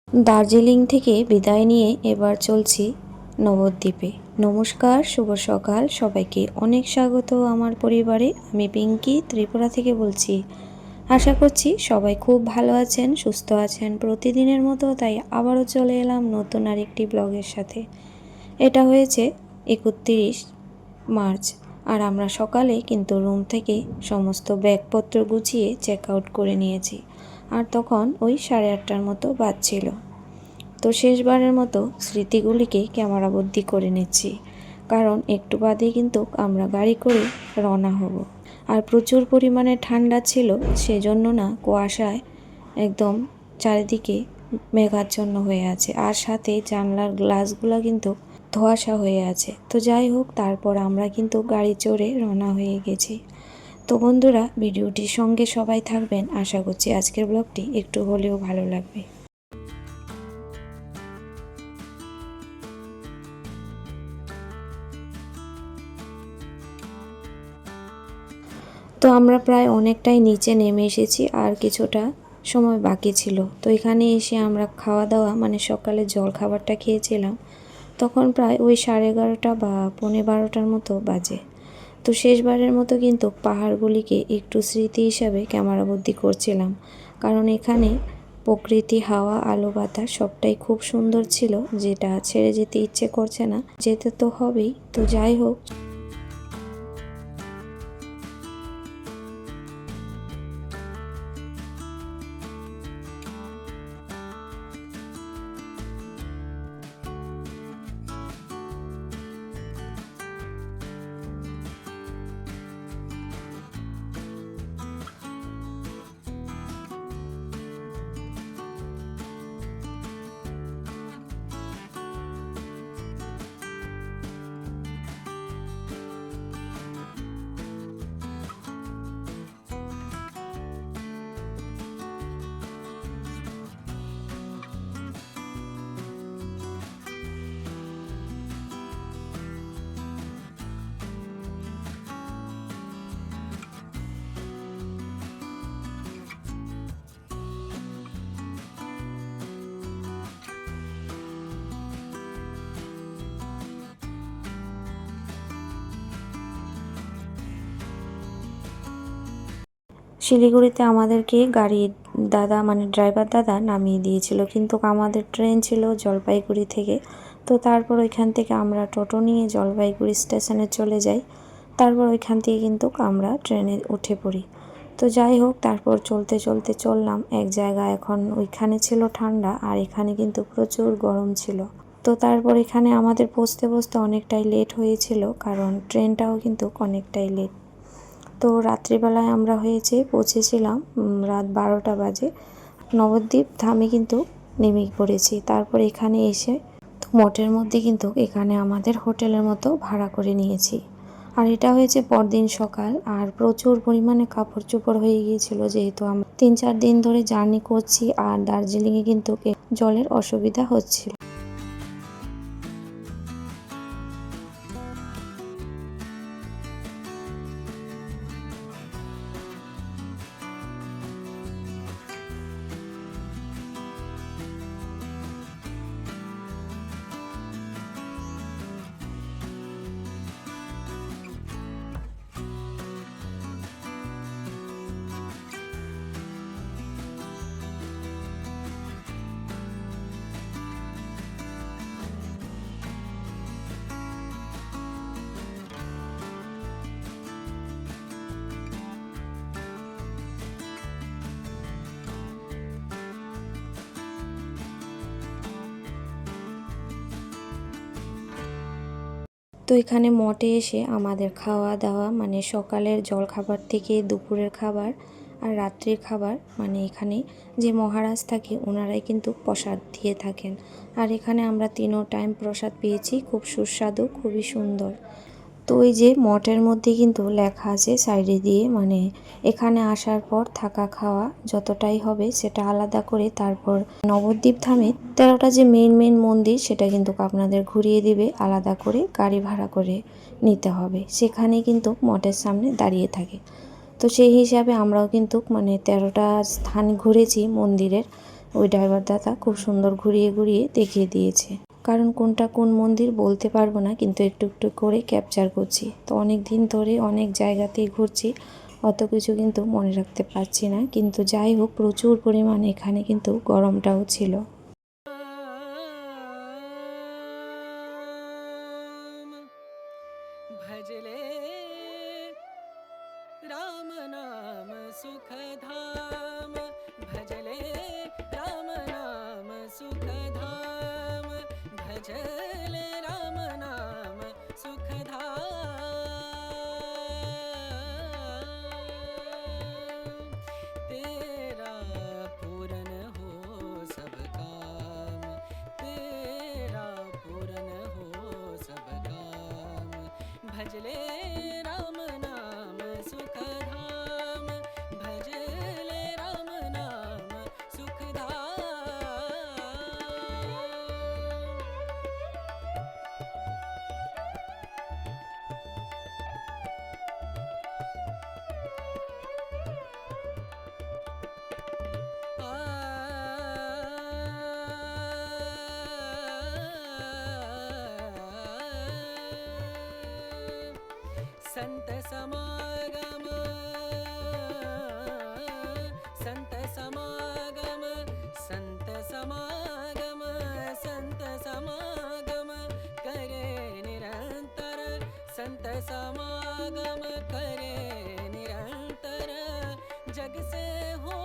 দার্জিলিং থেকে বিদায় নিয়ে এবার চলছি নবদ্বীপে। নমস্কার, শুভ সকাল সবাইকে। অনেক স্বাগত আমার পরিবারে। আমি পিঙ্কি ত্রিপুরা থেকে বলছি। আশা করছি সবাই খুব ভালো আছেন, সুস্থ আছেন প্রতিদিনের মতো। তাই আবারও চলে এলাম নতুন আরেকটি ব্লগের সাথে। এটা হয়েছে 31 মার্চ, আর আমরা সকালে কিন্তু রুম থেকে সমস্ত ব্যাগপত্র গুছিয়ে চেক আউট করে নিয়েছি। আর তখন ওই 8:30টার মতো বাজছিল। তো শেষবারের মতো স্মৃতিগুলিকে ক্যামেরাবন্দি করে নিচ্ছি, কারণ একটু বাদেই কিন্তু আমরা গাড়ি করে রওনা হব। আর প্রচুর পরিমাণে ঠান্ডা ছিল, সেজন্য না কুয়াশায় একদম চারিদিকে মেঘাচ্ছন্ন হয়ে আছে, আর সাথে জানলার গ্লাসগুলো কিন্তু ধোঁয়াশা হয়ে আছে। তো যাই হোক, তারপর আমরা কিন্তু গাড়ি চড়ে রওনা হয়ে গেছি। তো বন্ধুরা, ভিডিওটির সঙ্গে সবাই থাকবেন। আশা করছি আজকের ব্লগটি একটু হলেও ভালো লাগবে। তো আমরা প্রায় অনেকটাই নিচে নেমে এসেছি, আর কিছুটা সময় বাকি ছিল। তো এখানে এসে আমরা খাওয়া দাওয়া সকালে জল খাবারটা খেয়েছিলাম, তখন প্রায় ওই 11:30 বা 11:15টার মতো বাজে। তো শেষবারের মতো কিন্তু পাহাড়গুলিকে একটু স্মৃতি হিসাবে ক্যামেরাবন্দি করছিলাম, কারণ এখানে প্রকৃতি, হাওয়া, আলো, বাতাস সবটাই খুব সুন্দর ছিল, যেটা ছেড়ে যেতে ইচ্ছে করছে না। যেতে তো হবেই। তো যাই হোক, শিলিগুড়িতে আমাদেরকে গাড়ির দাদা ড্রাইভার দাদা নামিয়ে দিয়েছিল, কিন্তু আমাদের ট্রেন ছিল জলপাইগুড়ি থেকে। তো তারপর ওইখান থেকে আমরা টোটো নিয়ে জলপাইগুড়ি স্টেশনে চলে যাই। তারপর ওইখান থেকে কিন্তু আমরা ট্রেনে উঠে পড়ি। তো যাই হোক, তারপর চলতে চলতে চললাম এক জায়গায়। এখন ওইখানে ছিল ঠান্ডা, আর এখানে কিন্তু প্রচুর গরম ছিল। তো তারপর এখানে আমাদের পৌঁছতে পৌঁছতে অনেকটাই লেট হয়েছিল, কারণ ট্রেনটাও কিন্তু অনেকটাই লেট। তো রাত্রিবেলায় আমরা পৌঁছেছিলাম রাত 12টা বাজে। নবদ্বীপ ধামে কিন্তু নেমে পড়েছি। তারপর এখানে এসে তো মঠের মধ্যে কিন্তু এখানে আমাদের হোটেলের মতো ভাড়া করে নিয়েছি। আর এটা হয়েছে পরদিন সকাল, আর প্রচুর পরিমাণে কাপড় চোপড় হয়ে গিয়েছিল, যেহেতু আমরা 3-4 দিন ধরে জার্নি করছি, আর দার্জিলিংয়ে কিন্তু জলের অসুবিধা হচ্ছিল। তো এখানে মঠে এসে আমাদের খাওয়া দাওয়া সকালের জল খাবার থেকে দুপুরের খাবার আর রাত্রির খাবার এখানে যে মহারাজ থাকে ওনারাই কিন্তু প্রসাদ দিয়ে থাকেন। আর এখানে আমরা 3 টাইম প্রসাদ পেয়েছি, খুব সুস্বাদু, খুবই সুন্দর। তো ওই যে মঠের মধ্যে কিন্তু লেখা আছে সাইডে দিয়ে, এখানে আসার পর থাকা খাওয়া যতটাই হবে সেটা আলাদা করে। তারপর নবদ্বীপ ধামে 13টা যে মেন মন্দির, সেটা কিন্তু আপনাদের ঘুরিয়ে দিবে, আলাদা করে গাড়ি ভাড়া করে নিতে হবে। সেখানে কিন্তু মঠের সামনে দাঁড়িয়ে থাকে। তো সেই হিসাবে আমরাও কিন্তু 13টা স্থান ঘুরেছি মন্দিরের, ওই ড্রাইভার দাদা খুব সুন্দর ঘুরিয়ে ঘুরিয়ে দেখিয়ে দিয়েছে। কারণ কোনটা কোন মন্দির বলতে পারবো না, কিন্তু একটু একটু করে ক্যাপচার করছি। তো অনেক দিন ধরে অনেক জায়গাতেই ঘুরছি, অত কিছু কিন্তু মনে রাখতে পারছি না। কিন্তু যাই হোক, প্রচুর পরিমাণে এখানে কিন্তু গরমটাও ছিল। भजले राम नाम सुख धाम, भजले राम नाम सुख धाम, भजले राम नाम सुख धाम। तेरा पूरन हो सब काम, तेरा पूरन हो सब काम, भजले राम नाम सुख धाम, भजले राम नाम सुख धाम। संत समागम, संत समागम, संत समागम, संत समागम करे निरंतर, संत समागम करे निरंतर, जग से हो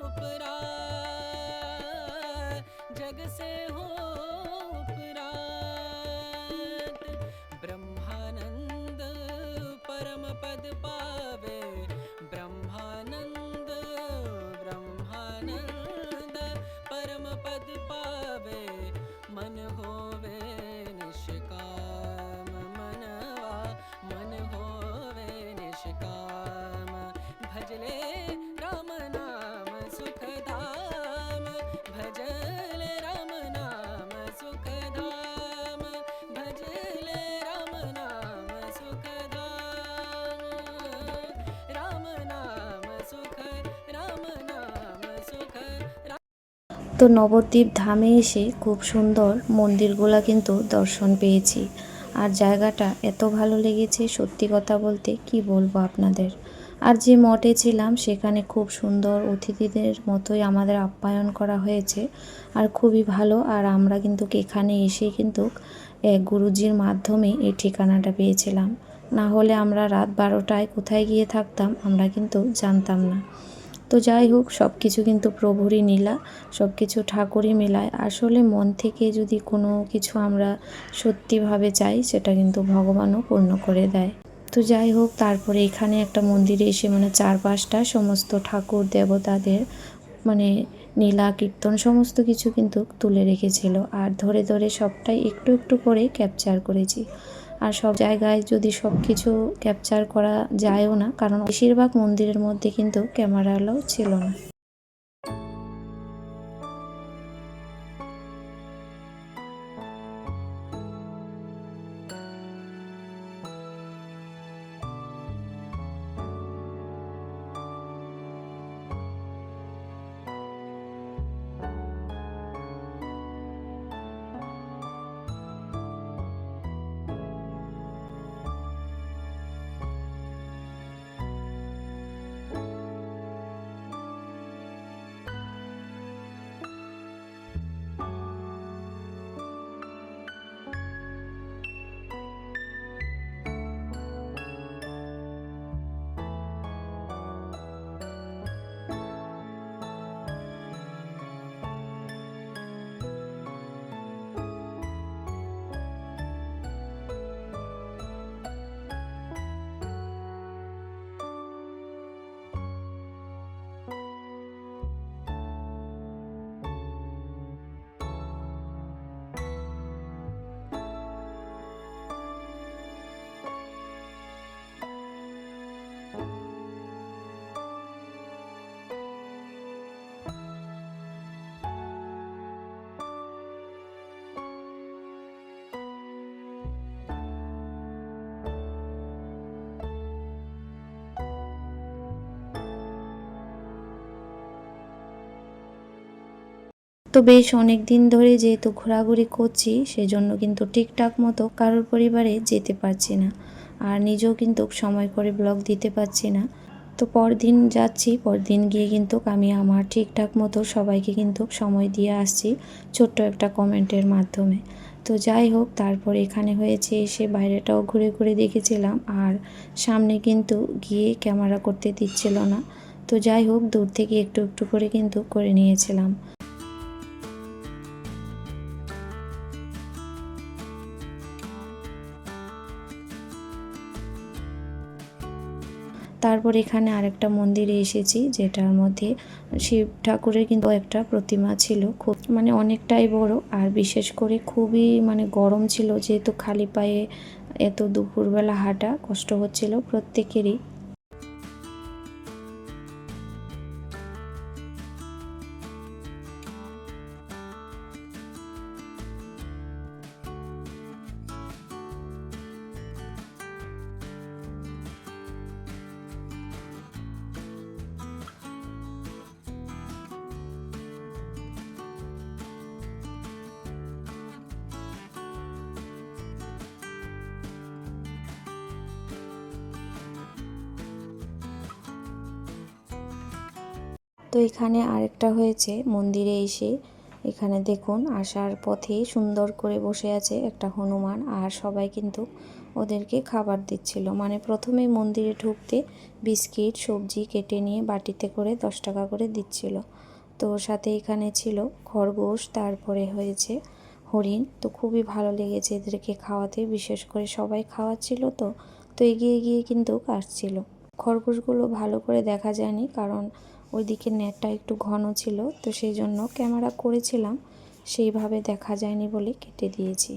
उपरा, जग से हो उपरात, ब्रह्मानंद परम पद पावे, ब्रह्मानंद ब्रह्मानंद परम पद पावे, मन होवे निष्काम, मनवा मन होवे निष्काम, भजले राम नाम सुख धाम, भजले राम नाम सुख धाम, भजले राम नाम सुख धाम, राम नाम सुख, राम नाम सुख। তো নবদ্বীপ ধামে এসে খুব সুন্দর মন্দিরগুলো কিন্তু দর্শন পেয়েছি। আর জায়গাটা এত ভালো লেগেছে, সত্যি কথা বলতে কি বলবো আপনাদের। আর যে মঠে ছিলাম সেখানে খুব সুন্দর অতিথিদের মতোই আমাদের আপ্যায়ন করা হয়েছে, আর খুবই ভালো। আর আমরা কিন্তু এখানে এসে কিন্তু এক গুরুজির মাধ্যমে এই ঠিকানাটা পেয়েছিলাম, না হলে আমরা রাত 12টায় কোথায় গিয়ে থাকতাম আমরা কিন্তু জানতাম না। তো যাই হোক, সব কিছু কিন্তু প্রভুরই নীলা, সব কিছু ঠাকুরই মেলায়। আসলে মন থেকে যদি কোনো কিছু আমরা সত্যিভাবে চাই, সেটা কিন্তু ভগবানও পূর্ণ করে দেয়। তো যাই হোক, তারপরে এখানে একটা মন্দিরে এসে মানে চারপাশটা সমস্ত ঠাকুর দেবতাদের মানে নীলা কীর্তন সমস্ত কিছু কিন্তু তুলে রেখেছিল, আর ধরে ধরে সবটাই একটু একটু করে ক্যাপচার করেছি। আর সব জায়গায় যদি সব কিছু ক্যাপচার করা যায়ও না, কারণ বেশিরভাগ মন্দিরের মধ্যে কিন্তু ক্যামেরা অ্যালাউ ছিল না। তো বেশ অনেক দিন ধরে যেহেতু ঘোরাঘুরি করছি সেজন্য কিন্তু ঠিকঠাক মতো কারোর পরিবারে যেতে পারছি না, আর নিজেও কিন্তু সময় করে ব্লগ দিতে পারছি না। তো পরদিন যাচ্ছি, পরদিন গিয়ে কিন্তু আমি আমার ঠিকঠাক মতো সবাইকে কিন্তু সময় দিয়ে আসছি ছোট্ট একটা কমেন্টের মাধ্যমে। তো যাই হোক, তারপর এখানে হয়েছে এসে বাইরেটাও ঘুরে ঘুরে দেখেছিলাম, আর সামনে কিন্তু গিয়ে ক্যামেরা করতে দিচ্ছিল না। তো যাই হোক, দূর থেকে একটু একটু করে কিন্তু করে নিয়েছিলাম। তারপর এখানে আরেকটা মন্দিরে এসেছি, যেটার মধ্যে শিব ঠাকুরের কিন্তু একটা প্রতিমা ছিল, খুব মানে অনেকটাই বড়, আর বিশেষ করে খুবই মানে গরম ছিল, যেহেতু খালি পায়ে এত দুপুরবেলা হাঁটা কষ্ট হচ্ছিল প্রত্যেকেরই। তো এখানে আরেকটা হয়েছে মন্দিরে এসে, এখানে দেখুন আসার পথে সুন্দর করে বসে আছে একটা হনুমান, আর সবাই কিন্তু ওদেরকে খাবার দিচ্ছিল। মানে প্রথমেই মন্দিরে ঢুকতে বিস্কিট সবজি কেটে নিয়ে বাটিতে করে 10 টাকা করে দিচ্ছিল। তো সাথে এখানে ছিল খরগোশ, তারপরে হয়েছে হরিণ। তো খুবই ভালো লেগেছে এদেরকে খাওয়াতে, বিশেষ করে সবাই খাওয়াচ্ছিল তো তো এগিয়ে গিয়ে কিন্তু কাটছিল। খরগোশগুলো ভালো করে দেখা যায়নি, কারণ ওইদিকে নেটটা একটু ঘন ছিল, তো সেই জন্য ক্যামেরা করেছিলাম, সেইভাবে দেখা যায়নি বলে কেটে দিয়েছি।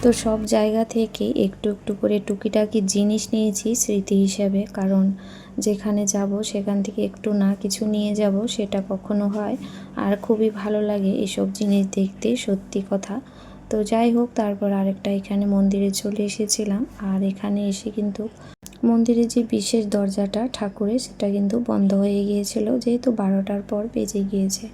তো সব জায়গা থেকে একটু একটু করে টুকিটাকি জিনিস নিয়েছি স্মৃতি হিসাবে, কারণ যেখানে যাব সেখান থেকে একটু না কিছু নিয়ে যাব সেটা কখনো হয়, আর খুবই ভালো লাগে এসব জিনিস দেখতে, সত্যি কথা। তো যাই হোক, তারপর আরেকটা এখানে মন্দিরে চলে এসেছিলাম, আর এখানে এসে কিন্তু মন্দিরের যে বিশেষ দরজাটা ঠাকুরের সেটা কিন্তু বন্ধ হয়ে গিয়েছিল, যেহেতু 12টার পর বেজে গিয়েছে।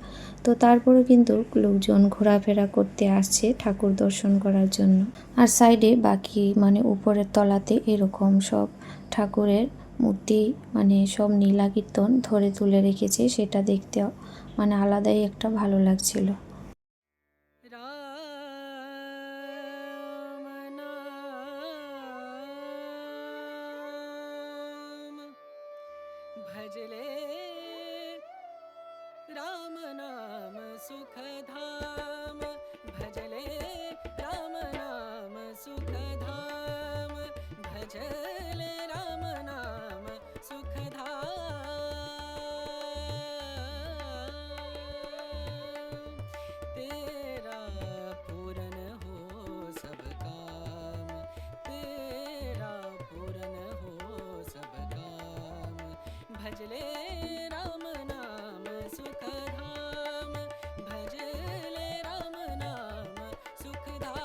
তো তারপরেও কিন্তু লোকজন ঘোরাফেরা করতে আসছে ঠাকুর দর্শন করার জন্য। আর সাইডে বাকি মানে উপরের তলাতে এরকম সব ঠাকুরের মূর্তি, মানে সব নীলা কীর্তন ধরে তুলে রেখেছে, সেটা দেখতে মানে আলাদাই একটা ভালো লাগছিল। राम नाम भजले राम नाम सुखधाम भजले राम नाम सुखधाम भजले राम नाम सुखधाम तेरा पूरन हो सब काम तेरा पूरन हो सब काम भजले राम नाम सुखधाम भजले राम नाम सुखधाम।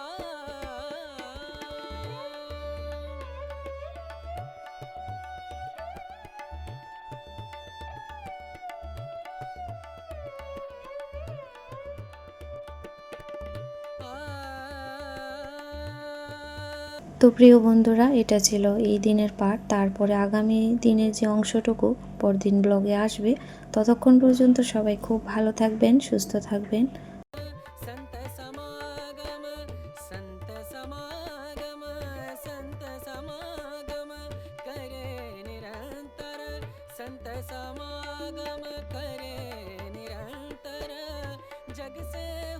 তো প্রিয় বন্ধুরা, এটা ছিল এই দিনের পার্ট। তারপরে আগামী দিনের যে অংশটুকু পরদিন ব্লগে আসবে, ততক্ষণ পর্যন্ত সবাই খুব ভালো থাকবেন, সুস্থ থাকবেন। संत समागम संत समागम करे